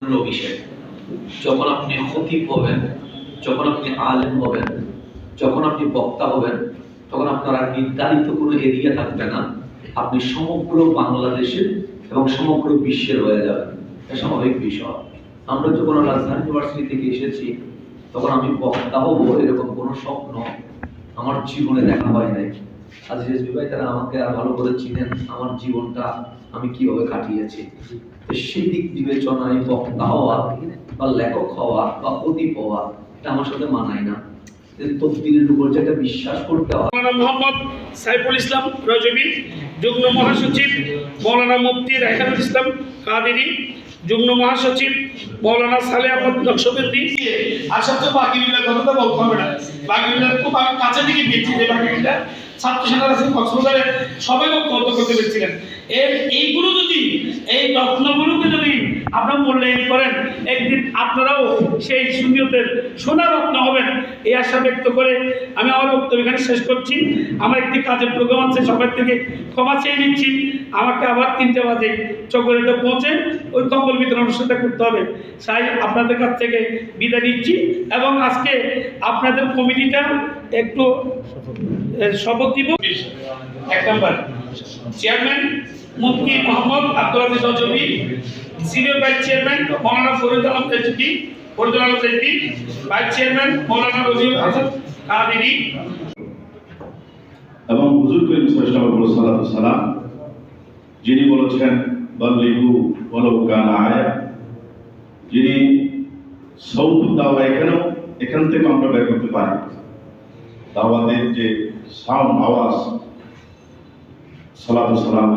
বিষয়। যখন আপনি খতিব হবেন, যখন আপনি আলেম হবেন, যখন আপনি বক্তা হবেন, তখন আপনার আর নির্ধারিত কোনো এরিয়া থাকবে না, আপনি সমগ্র বাংলাদেশের এবং সমগ্র বিশ্বের হয়ে যাবেন। এটা স্বাভাবিক বিষয়। আমরা যখন রাজধানী ইউনিভার্সিটি থেকে এসেছি, তখন আমি বক্তা হবো এরকম কোনো স্বপ্ন আমার জীবনে দেখা হয় নাই। আজিজ ভাই তারা আমাকে আর ভালো করে চিনেন, আমার জীবনটা আমি কিভাবে কাটিয়েছি। সেই দিক বিবেচনায় বক্তা হওয়া বা লেখক হওয়া বা অতীপ হওয়া এটা আমার সাথে মানায় না। তকদিরের উপর যেটা বিশ্বাস করতে হয়। মৌলানা মোহাম্মদ সাইফুল ইসলাম রজবী, যুগ্ম মহাসচিব মৌলানা মুফতি রায়হানুল ইসলাম কাদেরী, যুগ্ম মহাসচিব মৌলানা সালেহ আহমদ নকশবন্দি। আর সবচেয়ে বাকিগুলোর কথা তো বলতে হবে না, বাকিগুলোর খুব আমি কাছে থেকে পেয়েছি যে বাকিগুলা ছাত্র সেনারা কক্সবাজারে সবাই বক্তব্য করতে পেরেছিলেন। এইগুলো যদি এই রত্নগুলোকে যদি আপনারা মূল্যায়ন করেন, একদিন আপনারাও সেই সুনিয়তের সোনা রত্ন হবেন, এই আশা ব্যক্ত করে আমি আমার বক্তব্য এখানে শেষ করছি। আমার একটি কাজের প্রোগ্রাম আছে, সবার থেকে ক্ষমা চেয়ে নিচ্ছি। আমাকে আবার 3টে বাজে চকরিতে পৌঁছে ওই কম্বল বিতরণ অনুষ্ঠানটা করতে হবে। তাই আপনাদের কাছ থেকে বিদায় নিচ্ছি এবং আজকে আপনাদের কমিটিটা একটু শপথ দিব। 1 number chairman Mufti Mohammad Abdul Aziz Razvi, senior vice chairman Maulana Farid Alam Rezvi, vice chairman Maulana Rabiul Hasan Qaderi এবং হুজুর করিম সাল্লাল্লাহু আলাইহি ওয়াসাল্লাম যিনি বলেছেন বাল্লিগু ওয়ালাউ কানা আয়া, যিনি সৌদ দাওয়া এখান থেকে আমরা বের করতে পারি। দাওয়াতের যে সাউন্ড আওয়াজ সালাতু সালাম